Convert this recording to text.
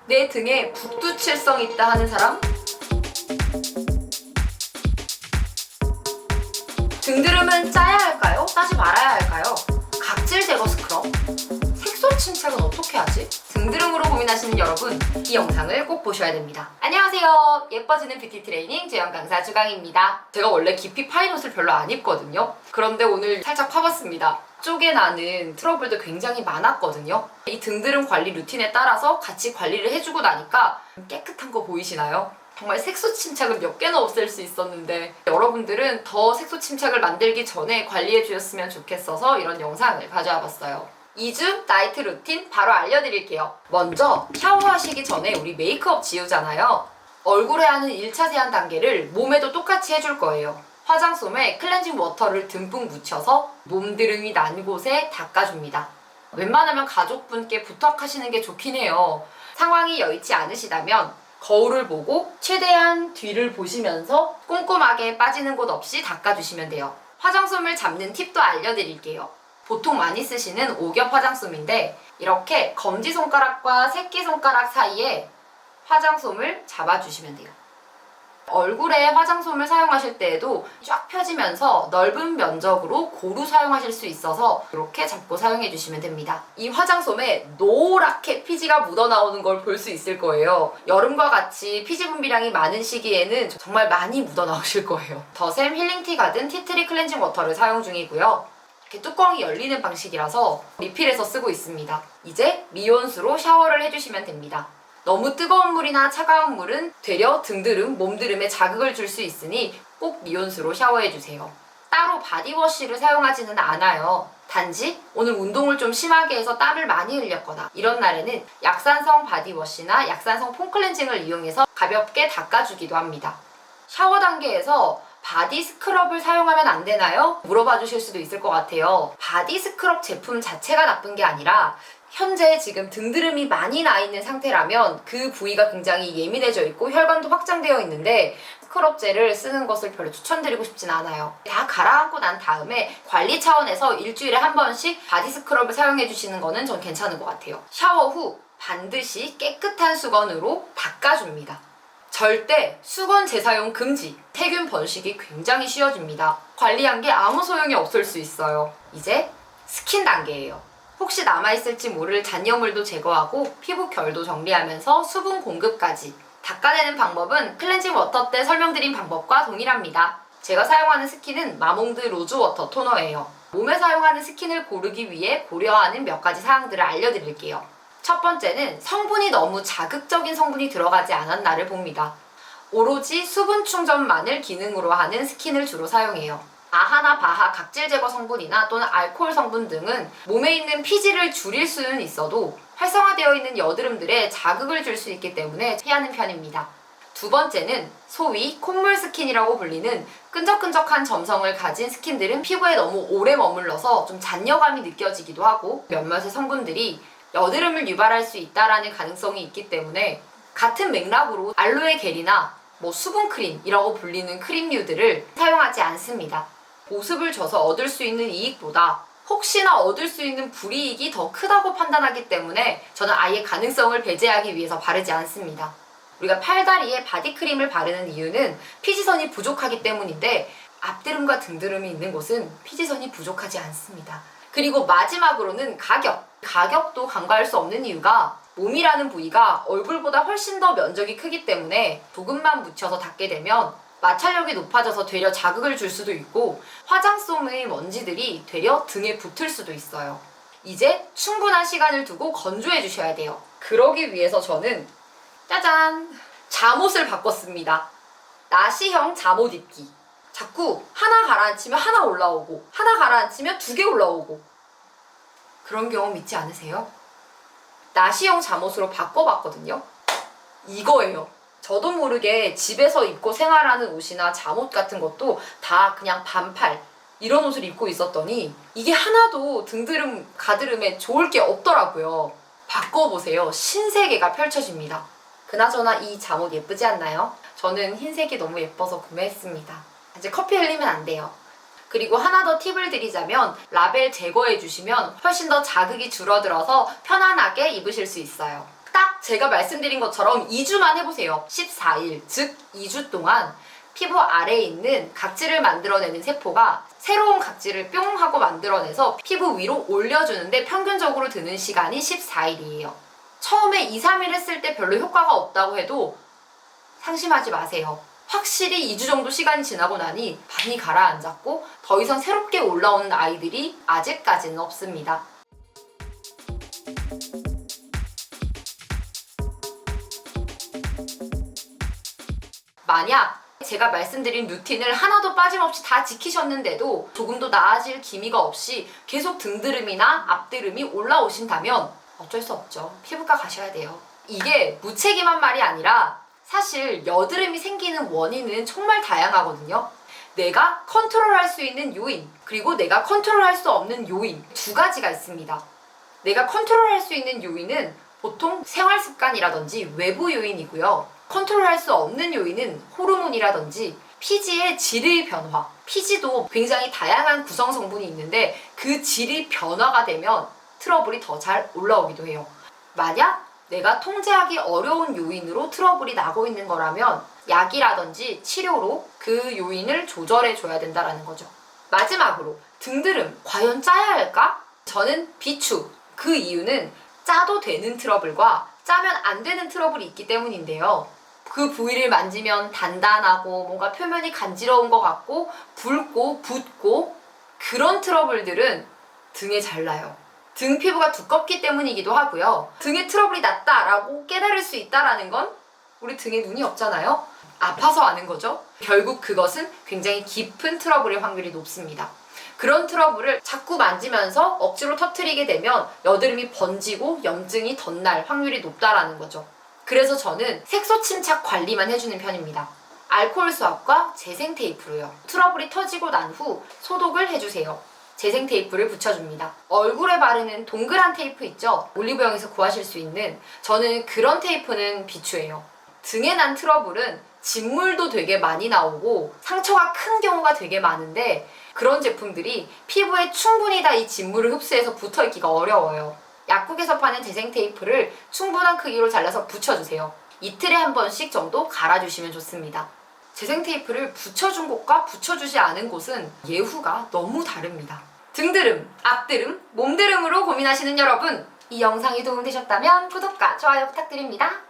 내 등에 북두칠성 있다 하는 사람? 등드름은 짜야 할까요? 짜지 말아야 할까요? 각질 제거 스크럽? 색소 침착은 어떻게 하지? 등드름으로 고민하시는 여러분, 이 영상을 꼭 보셔야 됩니다. 안녕하세요. 예뻐지는 뷰티 트레이닝 주연 강사 주강입니다. 제가 원래 깊이 파인 옷을 별로 안 입거든요. 그런데 오늘 살짝 파봤습니다. 쪽에 나는 트러블도 굉장히 많았거든요. 이 등드름 관리 루틴에 따라서 같이 관리를 해주고 나니까 깨끗한 거 보이시나요? 정말 색소 침착을 몇 개나 없앨 수 있었는데 여러분들은 더 색소 침착을 만들기 전에 관리해 주셨으면 좋겠어서 이런 영상을 가져와 봤어요. 2주 나이트 루틴 바로 알려드릴게요. 먼저 샤워하시기 전에 우리 메이크업 지우잖아요. 얼굴에 하는 1차 세안 단계를 몸에도 똑같이 해줄 거예요. 화장솜에 클렌징 워터를 듬뿍 묻혀서 몸드름이 난 곳에 닦아줍니다. 웬만하면 가족분께 부탁하시는 게 좋긴 해요. 상황이 여의치 않으시다면 거울을 보고 최대한 뒤를 보시면서 꼼꼼하게 빠지는 곳 없이 닦아주시면 돼요. 화장솜을 잡는 팁도 알려드릴게요. 보통 많이 쓰시는 오겹 화장솜인데 이렇게 검지손가락과 새끼손가락 사이에 화장솜을 잡아주시면 돼요. 얼굴에 화장솜을 사용하실 때에도 쫙 펴지면서 넓은 면적으로 고루 사용하실 수 있어서 이렇게 잡고 사용해 주시면 됩니다. 이 화장솜에 노랗게 피지가 묻어나오는 걸 볼 수 있을 거예요. 여름과 같이 피지 분비량이 많은 시기에는 정말 많이 묻어나오실 거예요. 더샘 힐링티 가든 티트리 클렌징 워터를 사용 중이고요. 이렇게 뚜껑이 열리는 방식이라서 리필해서 쓰고 있습니다. 이제 미온수로 샤워를 해주시면 됩니다. 너무 뜨거운 물이나 차가운 물은 되려 등드름, 몸드름에 자극을 줄 수 있으니 꼭 미온수로 샤워해주세요. 따로 바디워시를 사용하지는 않아요. 단지 오늘 운동을 좀 심하게 해서 땀을 많이 흘렸거나 이런 날에는 약산성 바디워시나 약산성 폼클렌징을 이용해서 가볍게 닦아주기도 합니다. 샤워 단계에서 바디 스크럽을 사용하면 안 되나요? 물어봐 주실 수도 있을 것 같아요. 바디 스크럽 제품 자체가 나쁜 게 아니라 현재 지금 등드름이 많이 나 있는 상태라면 그 부위가 굉장히 예민해져 있고 혈관도 확장되어 있는데 스크럽 젤을 쓰는 것을 별로 추천드리고 싶진 않아요. 다 가라앉고 난 다음에 관리 차원에서 일주일에 한 번씩 바디 스크럽을 사용해 주시는 거는 전 괜찮은 것 같아요. 샤워 후 반드시 깨끗한 수건으로 닦아줍니다. 절대 수건 재사용 금지! 세균 번식이 굉장히 쉬워집니다. 관리한 게 아무 소용이 없을 수 있어요. 이제 스킨 단계예요. 혹시 남아있을지 모를 잔여물도 제거하고 피부 결도 정리하면서 수분 공급까지. 닦아내는 방법은 클렌징 워터 때 설명드린 방법과 동일합니다. 제가 사용하는 스킨은 마몽드 로즈 워터 토너예요. 몸에 사용하는 스킨을 고르기 위해 고려하는 몇 가지 사항들을 알려드릴게요. 첫 번째는 성분이 너무 자극적인 성분이 들어가지 않았나를 봅니다. 오로지 수분 충전만을 기능으로 하는 스킨을 주로 사용해요. 아하나 바하 각질 제거 성분이나 또는 알코올 성분 등은 몸에 있는 피지를 줄일 수는 있어도 활성화되어 있는 여드름들에 자극을 줄 수 있기 때문에 피하는 편입니다. 두 번째는 소위 콧물 스킨이라고 불리는 끈적끈적한 점성을 가진 스킨들은 피부에 너무 오래 머물러서 좀 잔여감이 느껴지기도 하고 몇몇의 성분들이 여드름을 유발할 수 있다라는 가능성이 있기 때문에 같은 맥락으로 알로에 겔이나 수분크림이라고 불리는 크림류들을 사용하지 않습니다. 보습을 줘서 얻을 수 있는 이익보다 혹시나 얻을 수 있는 불이익이 더 크다고 판단하기 때문에 저는 아예 가능성을 배제하기 위해서 바르지 않습니다. 우리가 팔다리에 바디크림을 바르는 이유는 피지선이 부족하기 때문인데 앞드름과 등드름이 있는 곳은 피지선이 부족하지 않습니다. 그리고 마지막으로는 가격도 간과할 수 없는 이유가 몸이라는 부위가 얼굴보다 훨씬 더 면적이 크기 때문에 조금만 묻혀서 닦게 되면 마찰력이 높아져서 되려 자극을 줄 수도 있고 화장솜의 먼지들이 되려 등에 붙을 수도 있어요. 이제 충분한 시간을 두고 건조해 주셔야 돼요. 그러기 위해서 저는 짜잔! 잠옷을 바꿨습니다. 나시형 잠옷 입기. 자꾸 하나 가라앉히면 하나 올라오고 하나 가라앉히면 2개 올라오고 그런 경험 있지 않으세요? 나시형 잠옷으로 바꿔봤거든요. 이거예요. 저도 모르게 집에서 입고 생활하는 옷이나 잠옷 같은 것도 다 그냥 반팔 이런 옷을 입고 있었더니 이게 하나도 등드름, 가드름에 좋을 게 없더라고요. 바꿔보세요. 신세계가 펼쳐집니다. 그나저나 이 잠옷 예쁘지 않나요? 저는 흰색이 너무 예뻐서 구매했습니다. 이제 커피 흘리면 안 돼요. 그리고 하나 더 팁을 드리자면 라벨 제거해 주시면 훨씬 더 자극이 줄어들어서 편안하게 입으실 수 있어요. 딱 제가 말씀드린 것처럼 2주만 해보세요. 14일, 즉 2주 동안 피부 아래에 있는 각질을 만들어내는 세포가 새로운 각질을 뿅 하고 만들어내서 피부 위로 올려주는데 평균적으로 드는 시간이 14일이에요. 처음에 2, 3일 했을 때 별로 효과가 없다고 해도 상심하지 마세요. 확실히 2주 정도 시간이 지나고 나니 많이 가라앉았고 더 이상 새롭게 올라오는 아이들이 아직까지는 없습니다. 만약 제가 말씀드린 루틴을 하나도 빠짐없이 다 지키셨는데도 조금도 나아질 기미가 없이 계속 등드름이나 앞드름이 올라오신다면 어쩔 수 없죠. 피부과 가셔야 돼요. 이게 무책임한 말이 아니라 사실 여드름이 생기는 원인은 정말 다양하거든요. 내가 컨트롤할 수 있는 요인, 그리고 내가 컨트롤할 수 없는 요인 두 가지가 있습니다. 내가 컨트롤할 수 있는 요인은 보통 생활 습관이라든지 외부 요인이고요. 컨트롤할 수 없는 요인은 호르몬이라든지 피지의 질의 변화. 피지도 굉장히 다양한 구성 성분이 있는데 그 질이 변화가 되면 트러블이 더 잘 올라오기도 해요. 만약 내가 통제하기 어려운 요인으로 트러블이 나고 있는 거라면 약이라든지 치료로 그 요인을 조절해 줘야 된다는 거죠. 마지막으로 등드름 과연 짜야 할까? 저는 비추. 그 이유는 짜도 되는 트러블과 짜면 안 되는 트러블이 있기 때문인데요. 그 부위를 만지면 단단하고 뭔가 표면이 간지러운 것 같고 붉고 붓고 그런 트러블들은 등에 잘 나요. 등 피부가 두껍기 때문이기도 하고요. 등에 트러블이 났다라고 깨달을 수 있다라는 건 우리 등에 눈이 없잖아요. 아파서 아는 거죠. 결국 그것은 굉장히 깊은 트러블일 확률이 높습니다. 그런 트러블을 자꾸 만지면서 억지로 터뜨리게 되면 여드름이 번지고 염증이 덧날 확률이 높다라는 거죠. 그래서 저는 색소 침착 관리만 해주는 편입니다. 알코올 수압과 재생 테이프로요. 트러블이 터지고 난 후 소독을 해주세요. 재생 테이프를 붙여줍니다. 얼굴에 바르는 동그란 테이프 있죠? 올리브영에서 구하실 수 있는, 저는 그런 테이프는 비추예요. 등에 난 트러블은 진물도 되게 많이 나오고 상처가 큰 경우가 되게 많은데 그런 제품들이 피부에 충분히 다 이 진물을 흡수해서 붙어있기가 어려워요. 약국에서 파는 재생 테이프를 충분한 크기로 잘라서 붙여주세요. 이틀에 한 번씩 정도 갈아주시면 좋습니다. 재생 테이프를 붙여준 곳과 붙여주지 않은 곳은 예후가 너무 다릅니다. 등드름, 앞드름, 몸드름으로 고민하시는 여러분, 이 영상이 도움되셨다면 구독과 좋아요 부탁드립니다.